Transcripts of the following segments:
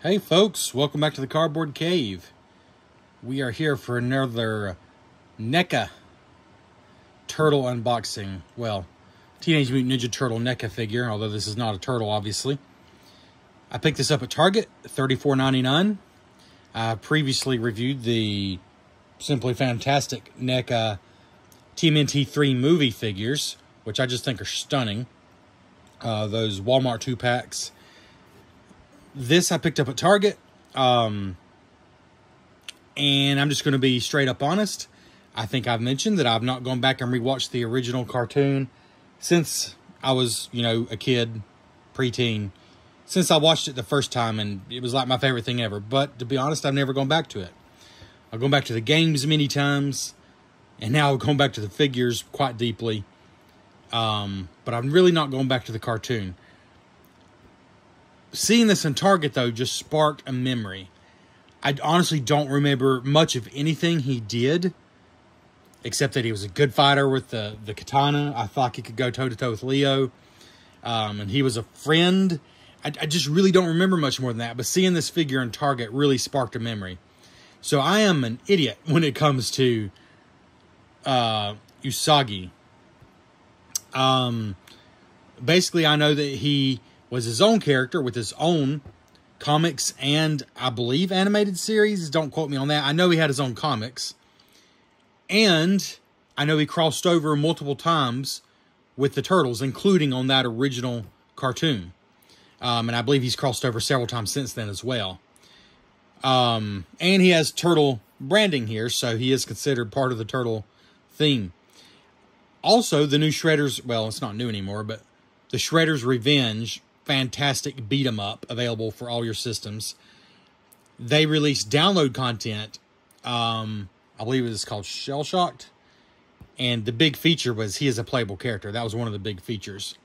Hey folks, welcome back to the Cardboard Cave. We are here for another NECA turtle unboxing. Well, Teenage Mutant Ninja Turtle NECA figure, although this is not a turtle, obviously. I picked this up at Target, $34.99. I previously reviewed the simply fantastic NECA TMNT 3 movie figures, which I just think are stunning. Those Walmart 2-packs. This I picked up at Target, and I'm just going to be straight up honest. I think I've mentioned that I've not gone back and rewatched the original cartoon since I was, a kid, preteen. Since I watched it the first time, and it was like my favorite thing ever. But to be honest, I've never gone back to it. I've gone back to the games many times, and now I've gone back to the figures quite deeply. But I'm really not going back to the cartoon. Seeing this in Target, though, just sparked a memory. I honestly don't remember much of anything he did, except that he was a good fighter with the katana. I thought he could go toe-to-toe with Leo, and he was a friend. I just really don't remember much more than that, but seeing this figure in Target really sparked a memory. So I am an idiot when it comes to Usagi. Basically, I know that he was his own character with his own comics and, I believe, animated series. Don't quote me on that. I know he had his own comics. And I know he crossed over multiple times with the Turtles, including on that original cartoon. And I believe he's crossed over several times since then as well. And he has Turtle branding here, so he is considered part of the Turtle theme. Also, the new Shredder's, well, it's not new anymore, but the Shredder's Revenge fantastic beat 'em up available for all your systems. They released download content. I believe it was called Shell Shocked. And the big feature was he is a playable character. That was one of the big features.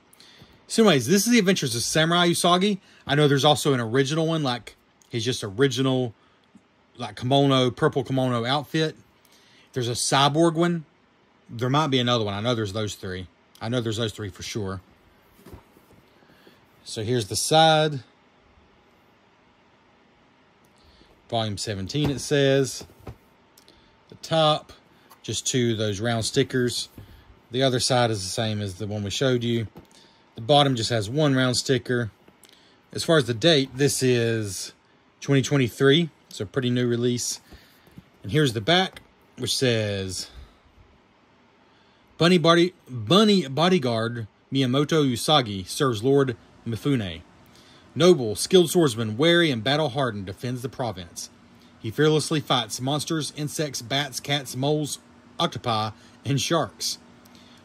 So anyways, this is the Adventures of Samurai Usagi. I know there's also an original one, like his just original like kimono, purple kimono outfit. There's a cyborg one. There might be another one. I know there's those three. I know there's those three for sure. So here's the side. Volume 17, it says. The top, just two of those round stickers. The other side is the same as the one we showed you. The bottom just has one round sticker. As far as the date, this is 2023. It's a pretty new release. And here's the back, which says, Bunny Bodyguard Miyamoto Usagi serves Lord Mifune. Noble, skilled swordsman, wary and battle-hardened, defends the province. He fearlessly fights monsters, insects, bats, cats, moles, octopi, and sharks.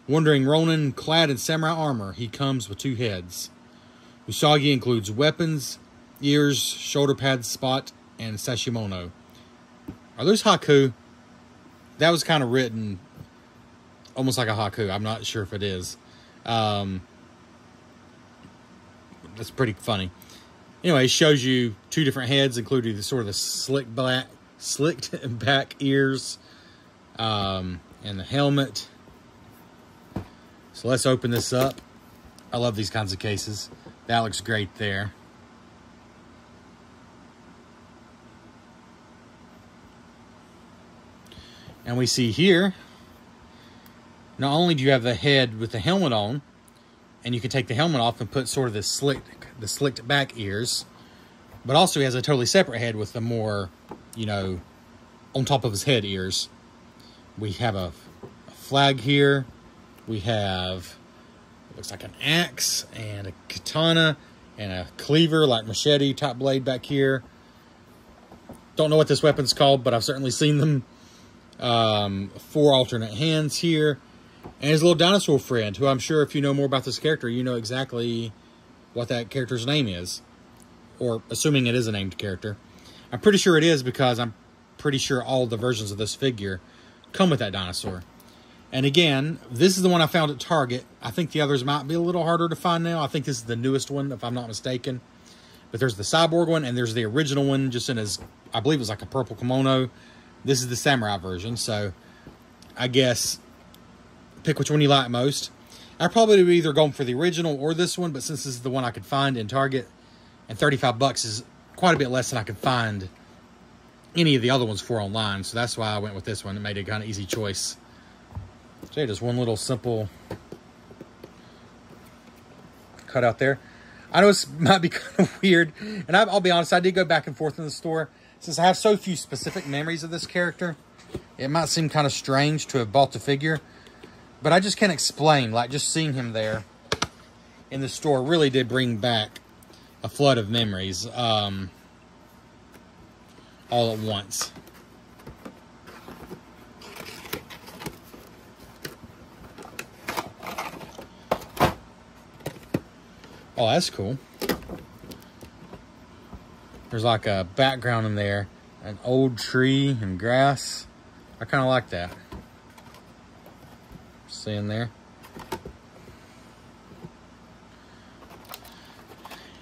Wandering Ronin, clad in samurai armor, he comes with two heads. Usagi includes weapons, ears, shoulder pads, spot, and sashimono. Are those haiku? That was kind of written almost like a haiku. I'm not sure if it is. That's pretty funny. Anyway, it shows you two different heads, including the sort of the slicked back ears, and the helmet. So let's open this up. I love these kinds of cases. That looks great there. And we see here, not only do you have the head with the helmet on, and you can take the helmet off and put sort of the slicked back ears, but also he has a totally separate head with the more, on top of his head ears. We have a flag here. We have, it looks like an axe and a katana and a cleaver, like machete type blade back here. Don't know what this weapon's called, but I've certainly seen them. 4 alternate hands here. And his little dinosaur friend, who I'm sure if you know more about this character, you know exactly what that character's name is. Or assuming it is a named character. I'm pretty sure it is because I'm pretty sure all the versions of this figure come with that dinosaur. And again, this is the one I found at Target. I think the others might be a little harder to find now. I think this is the newest one, if I'm not mistaken. But there's the cyborg one, and there's the original one, just in his, I believe it was like a purple kimono. This is the samurai version, so I guess pick which one you like most. I probably would either go for the original or this one, but since this is the one I could find in Target, and $35 is quite a bit less than I could find any of the other ones for online. So that's why I went with this one. It made a kind of easy choice. So just one little simple cut out there. I know it might be kind of weird, and I'll be honest, I did go back and forth in the store. Since I have so few specific memories of this character, it might seem kind of strange to have bought the figure, but I just can't explain. Like, just seeing him there in the store really did bring back a flood of memories all at once. Oh, that's cool. There's like a background in there, an old tree and grass. I kind of like that. See in there?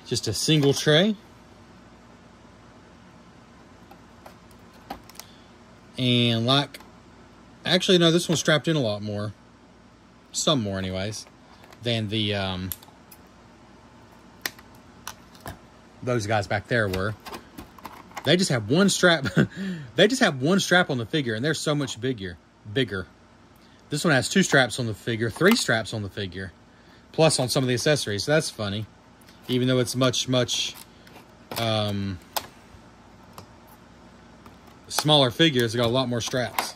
Just a single tray. And like, actually no, this one's strapped in a lot more. Some more anyways, than the, those guys back there were. They just have one strap. They just have one strap on the figure, and they're so much bigger. This one has 2 straps on the figure, 3 straps on the figure, plus on some of the accessories. So that's funny, even though it's much smaller figure. It's got a lot more straps.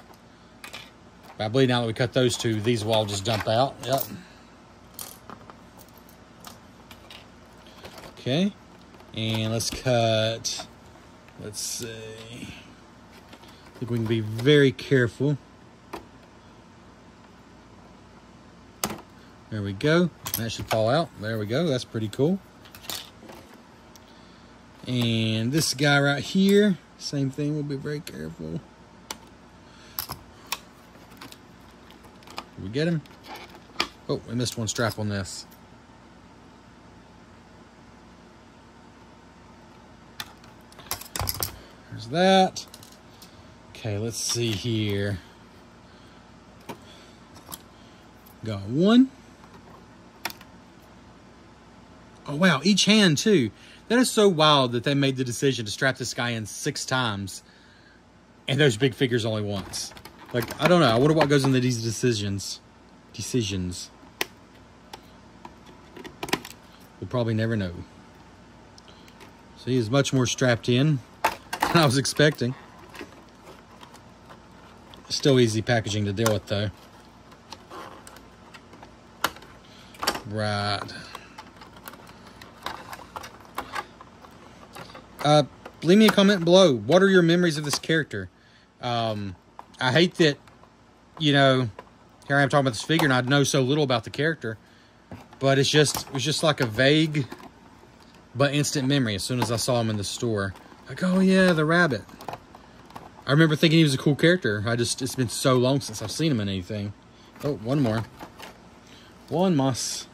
But I believe now that we cut those 2, these will all just dump out. Yep. Okay. And let's cut, let's see. I think we can be very careful. There we go. That should fall out. There we go. That's pretty cool. And this guy right here, same thing. We'll be very careful. Did we get him? Oh, we missed one strap on this. There's that. Okay, let's see here. Got one. Oh, wow. Each hand, too. That is so wild that they made the decision to strap this guy in 6 times and those big figures only once. Like, I don't know. I wonder what goes into these decisions. We'll probably never know. So he is much more strapped in than I was expecting. Still easy packaging to deal with, though. Right. Leave me a comment below. What are your memories of this character? I hate that, you know, here I am talking about this figure and I know so little about the character. But it was just like a vague but instant memory as soon as I saw him in the store. Like, oh yeah, the rabbit. I remember thinking he was a cool character. It's been so long since I've seen him in anything. Oh, one more. One moss.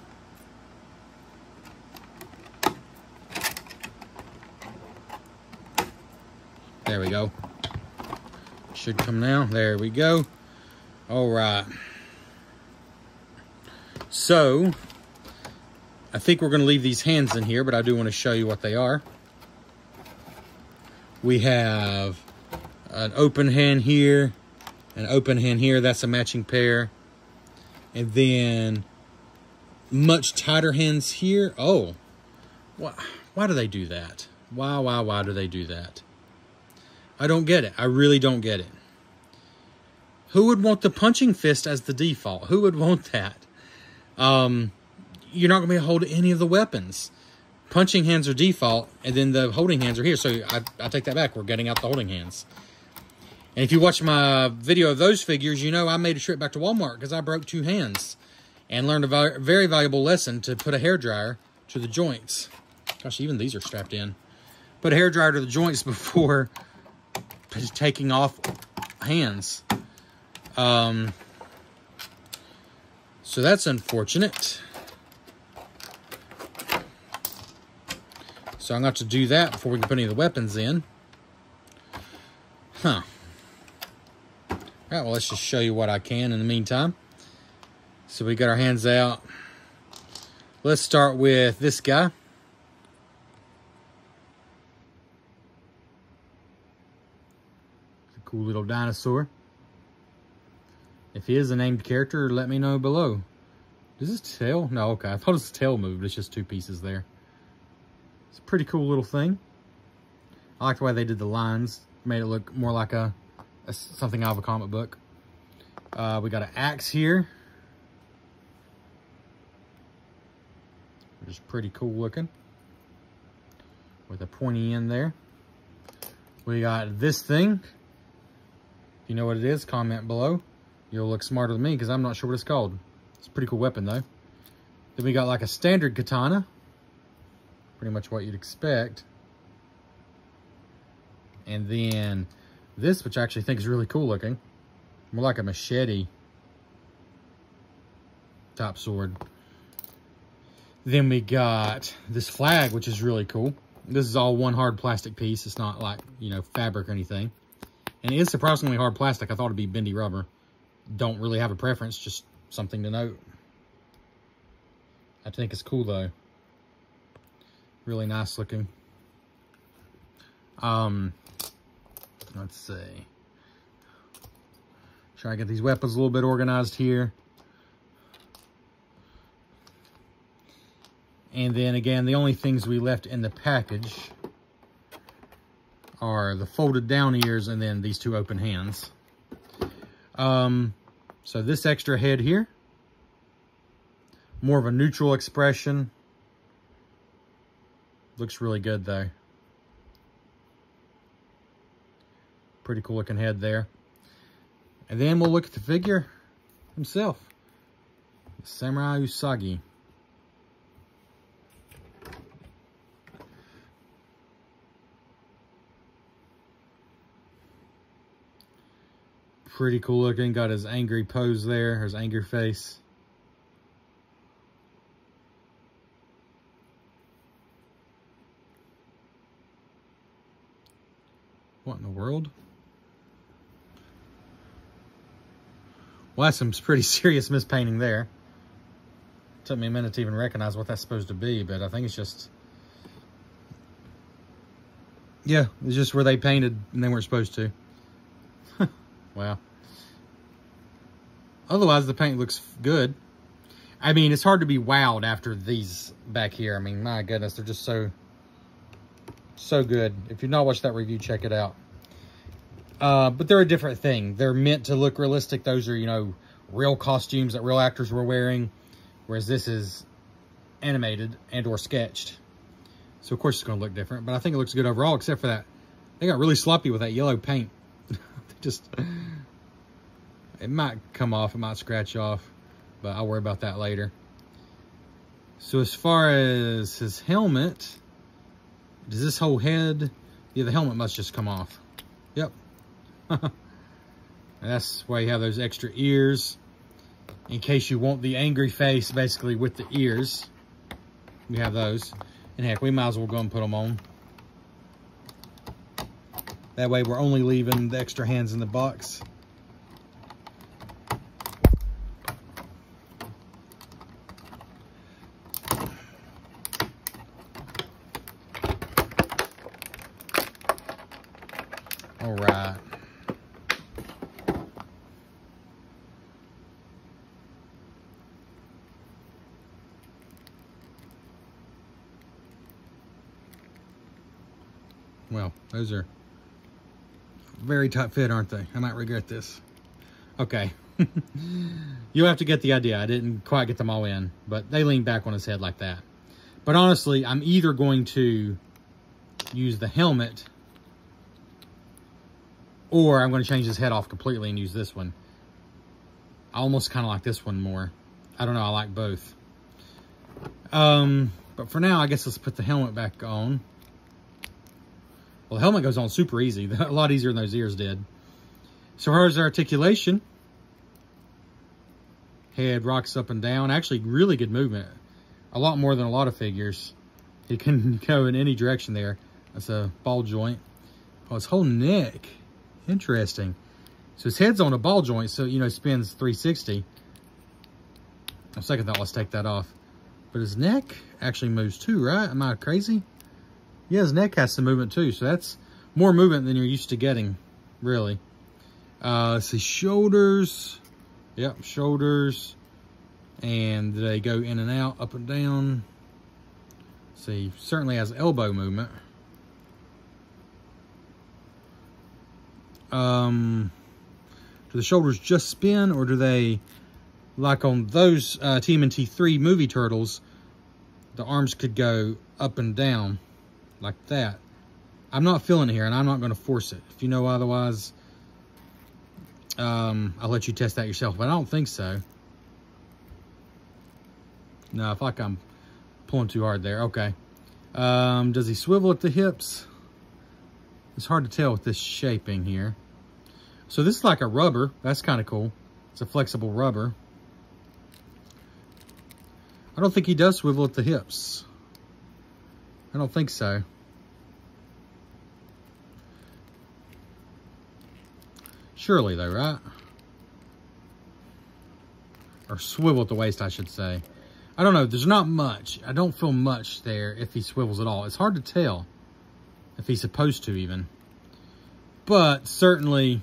There we go. Should come now. There we go. All right. So, I think we're going to leave these hands in here, but I do want to show you what they are. We have an open hand here, an open hand here. That's a matching pair. And then much tighter hands here. Oh, why do they do that? Why do they do that? I don't get it. I really don't get it. Who would want the punching fist as the default? Who would want that? You're not going to be able to hold any of the weapons. Punching hands are default, and then the holding hands are here. So I take that back. We're getting out the holding hands. And if you watch my video of those figures, you know I made a trip back to Walmart because I broke 2 hands and learned a very valuable lesson to put a hairdryer to the joints. Gosh, even these are strapped in. Put a hairdryer to the joints before taking off hands. So that's unfortunate. So I'm going to have to do that before we can put any of the weapons in. Huh. All right, well, let's just show you what I can in the meantime. So we got our hands out. Let's start with this guy. Cool little dinosaur. If he is a named character, let me know below. Does his tail? No, okay. I thought his tail moved. It's just two pieces there. It's a pretty cool little thing. I like the way they did the lines. Made it look more like something out of a comic book. We got an axe here. Which is pretty cool looking. With a pointy end there. We got this thing. If you know what it is, comment below. You'll look smarter than me because I'm not sure what it's called. It's a pretty cool weapon though. Then we got like a standard katana. Pretty much what you'd expect. And then this, which I actually think is really cool looking. More like a machete top sword. Then we got this flag, which is really cool. This is all one hard plastic piece. It's not like, you know, fabric or anything. And it is surprisingly hard plastic. I thought it'd be bendy rubber. Don't really have a preference, just something to note. I think it's cool though. Really nice looking. Let's see. Try to get these weapons a little bit organized here. And then again, the only things we left in the package are the folded down ears and then these two open hands. So this extra head here, more of a neutral expression. Looks really good though. Pretty cool looking head there. And then we'll look at the figure himself. Samurai Usagi. Pretty cool looking. Got his angry pose there, his angry face. What in the world? Well, that's some pretty serious mispainting there. Took me a minute to even recognize what that's supposed to be, but I think it's just... yeah, it's just where they painted and they weren't supposed to. Wow. Otherwise, the paint looks good. I mean, it's hard to be wowed after these back here. I mean, my goodness, they're just so good. If you've not watched that review, check it out. But they're a different thing. They're meant to look realistic. Those are, you know, real costumes that real actors were wearing. Whereas this is animated and or sketched. So, of course, it's going to look different. But I think it looks good overall, except for that. They got really sloppy with that yellow paint. Just... it might come off, it might scratch off, but I'll worry about that later. So as far as his helmet, does this whole head, yeah, the helmet must just come off. Yep. And that's why you have those extra ears, in case you want the angry face, basically, with the ears. We have those. And heck, we might as well go and put them on. That way we're only leaving the extra hands in the box. All right. Well, those are very tight fit, aren't they? I might regret this. Okay. You'll have to get the idea. I didn't quite get them all in, but they lean back on his head like that. But honestly, I'm either going to use the helmet or I'm going to change his head off completely and use this one. I almost kind of like this one more. I don't know. I like both. But for now, I guess let's put the helmet back on. Well, the helmet goes on super easy. A lot easier than those ears did. So here's our articulation. Head rocks up and down. Actually, really good movement. A lot more than a lot of figures. He can go in any direction there. That's a ball joint. Oh, his whole neck. Interesting. So his head's on a ball joint, so, you know, spins 360. On second thought, let's take that off. But his neck actually moves too, right? Am I crazy? Yeah, his neck has some movement too, so that's more movement than you're used to getting, really. Let's see, shoulders. Yep, shoulders. And they go in and out, up and down. See, certainly has elbow movement. Do the shoulders just spin, or do they, like on those TMNT 3 movie turtles, the arms could go up and down like that? I'm not feeling it here, and I'm not going to force it. If you know otherwise, I'll let you test that yourself, but I don't think so. No, I feel like I'm pulling too hard there. Okay. Does he swivel at the hips? It's hard to tell with this shaping here. So this is like a rubber. That's kind of cool. It's a flexible rubber. I don't think he does swivel at the hips. I don't think so. Surely though, right? Or swivel at the waist, I should say. I don't know. There's not much. I don't feel much there if he swivels at all. It's hard to tell if he's supposed to even. But certainly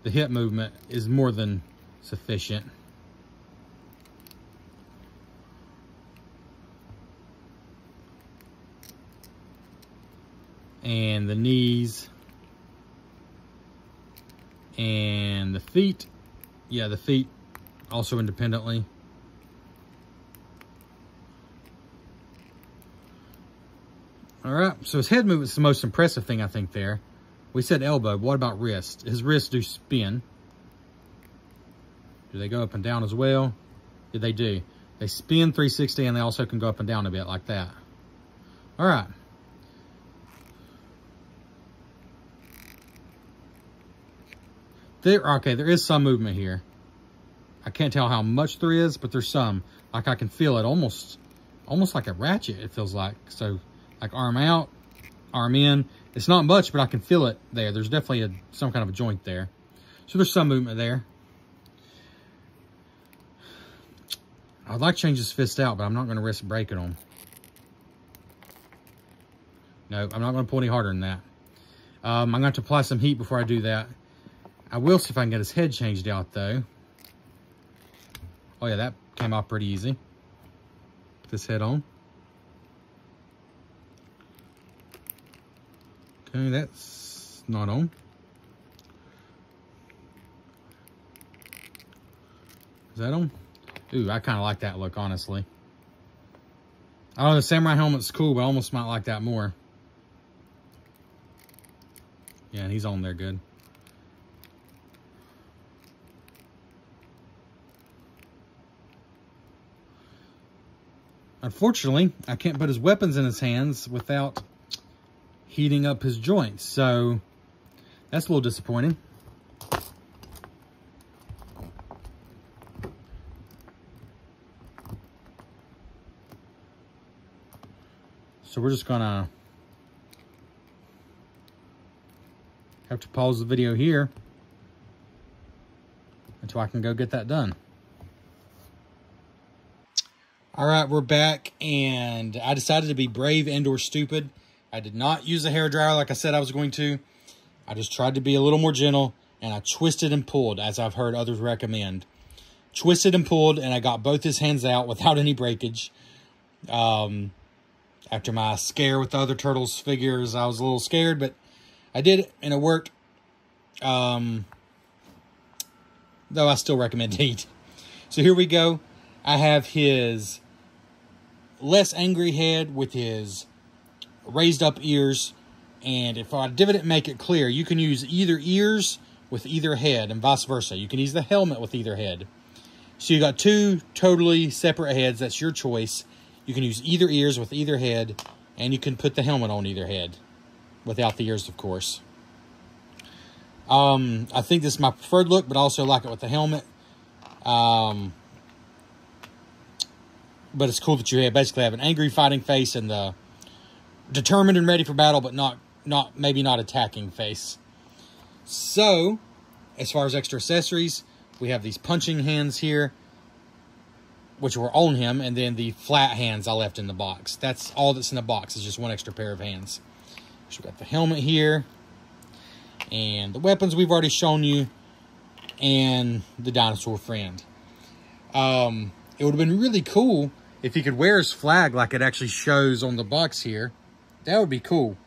the hip movement is more than sufficient. And the knees. And the feet. Yeah, the feet also independently. All right, so his head movement's the most impressive thing, I think, there. We said elbow, but what about wrist? His wrists do spin. Do they go up and down as well? Yeah, they do. They spin 360, and they also can go up and down a bit like that. All right. There is some movement here. I can't tell how much there is, but there's some. Like I can feel it almost like a ratchet, it feels like. So like arm out, arm in. It's not much, but I can feel it there. There's definitely some kind of a joint there. So there's some movement there. I'd like to change his fist out, but I'm not going to risk breaking them. No, I'm not going to pull any harder than that. I'm going to have to apply some heat before I do that. I will see if I can get his head changed out, though. Oh, yeah, that came off pretty easy. Put this head on. Okay, that's not on. Is that on? Ooh, I kind of like that look, honestly. I don't know, the samurai helmet's cool, but I almost might like that more. Yeah, and he's on there good. Unfortunately, I can't put his weapons in his hands without heating up his joints, so that's a little disappointing. So we're just gonna have to pause the video here until I can go get that done. All right, we're back, and I decided to be brave and or stupid. I did not use a hairdryer like I said I was going to. I just tried to be a little more gentle, and I twisted and pulled, as I've heard others recommend. Twisted and pulled, and I got both his hands out without any breakage. After my scare with the other Turtles figures, I was a little scared, but I did it, and it worked. Though I still recommend heat. So here we go. I have his less angry head with his raised up ears. And if I didn't make it clear, you can use either ears with either head and vice versa. You can use the helmet with either head. So you got two totally separate heads. That's your choice. You can use either ears with either head, and you can put the helmet on either head without the ears, of course. I think this is my preferred look, but I also like it with the helmet. But it's cool that you basically have an angry fighting face and the determined and ready for battle, but maybe not attacking face. So, as far as extra accessories, we have these punching hands here, which were on him, and then the flat hands I left in the box. That's all that's in the box, is just one extra pair of hands. So we got the helmet here, And the weapons we've already shown you. And the dinosaur friend. It would have been really cool if he could wear his flag like it actually shows on the box here. That would be cool.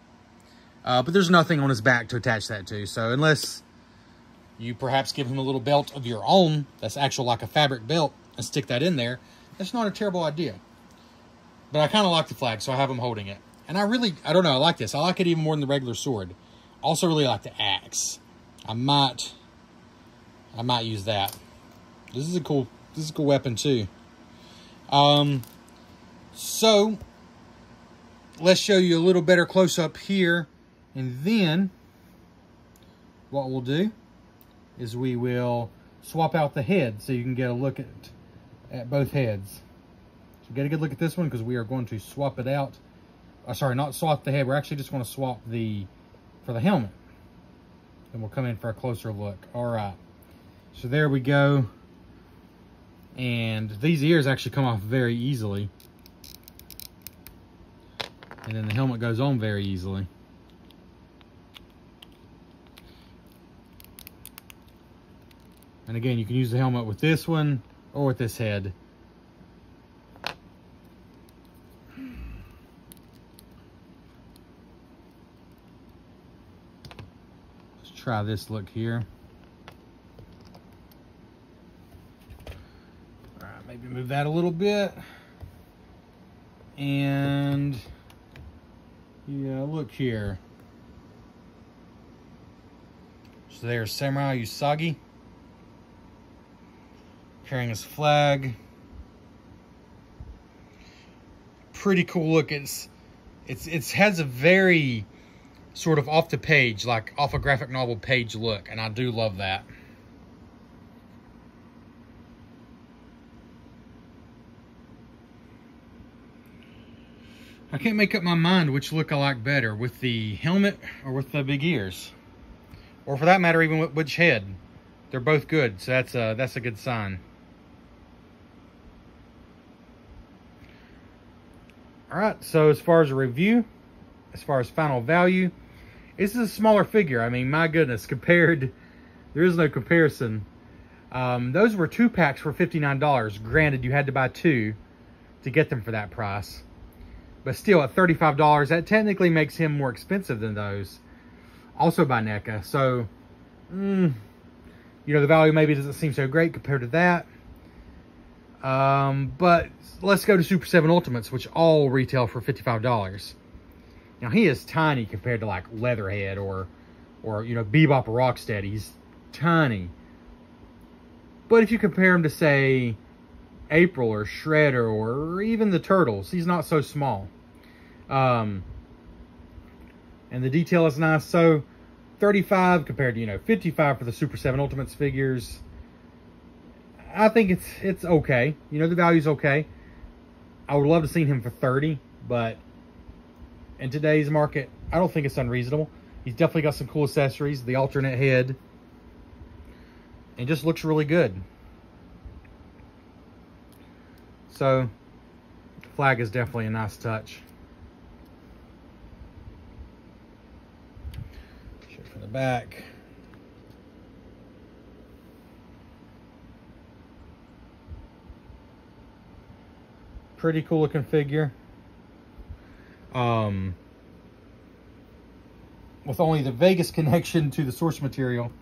But there's nothing on his back to attach that to. So unless you perhaps give him a little belt of your own that's actual like a fabric belt and stick that in there, that's not a terrible idea. But I kind of like the flag, so I have him holding it. And I don't know, I like this. I like it even more than the regular sword. Also really like the axe. I might use that. This is a cool weapon too. So let's show you a little better close up here, and then what we'll do is we will swap out the head so you can get a look at both heads. So get a good look at this one because we are going to swap it out. Sorry, not swap the head. We're actually just going to swap for the helmet. And we'll come in for a closer look. All right. So there we go. And these ears actually come off very easily. And then the helmet goes on very easily. And again, you can use the helmet with this one or with this head. Let's try this look here. All right, maybe move that a little bit. And yeah, look here. So there's Samurai Usagi carrying his flag. Pretty cool look. It has a very sort of off the page, like off a graphic novel page look, and I do love that. I can't make up my mind which look I like better, with the helmet or with the big ears. Or for that matter, even with which head. They're both good, so that's a good sign. Alright, so as far as a review, as far as final value, this is a smaller figure. I mean, my goodness, there is no comparison. Those were 2 packs for $59. Granted, you had to buy 2 to get them for that price. But still, at $35, that technically makes him more expensive than those. Also by NECA. So, you know, the value maybe doesn't seem so great compared to that. But let's go to Super 7 Ultimates, which all retail for $55. Now, he is tiny compared to, like, Leatherhead or you know, Bebop or Rocksteady. He's tiny. But if you compare him to, say, April or Shredder or even the Turtles, he's not so small. And the detail is nice. So, 35 compared to, you know, 55 for the Super 7 Ultimates figures. I think it's okay. You know, the value's okay. I would love to see him for 30, but in today's market, I don't think it's unreasonable. He's definitely got some cool accessories, the alternate head, and just looks really good. So, the flag is definitely a nice touch. Show from the back. Pretty cool looking figure. With only the Vegas connection to the source material,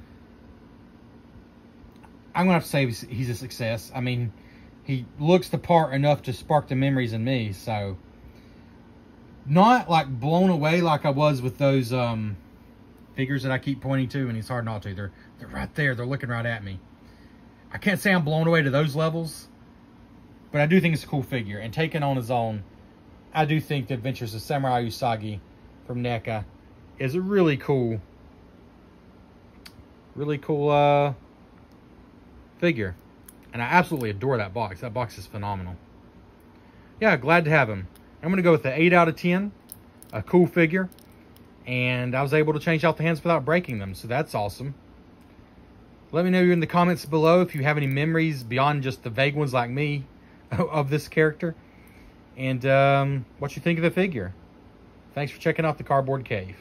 I'm gonna have to say he's a success. I mean, he looks the part enough to spark the memories in me. So, not like blown away like I was with those figures that I keep pointing to, and it's hard not to. They're right there. They're looking right at me. I can't say I'm blown away to those levels, but I do think it's a cool figure. And taken on his own, I do think the Adventures of Samurai Usagi from NECA is a really cool figure. And I absolutely adore that box. That box is phenomenal. Yeah, glad to have him. I'm going to go with the 8 out of 10. A cool figure. And I was able to change out the hands without breaking them. So that's awesome. Let me know in the comments below if you have any memories beyond just the vague ones like me of this character. And what you think of the figure. Thanks for checking out the Cardboard Cave.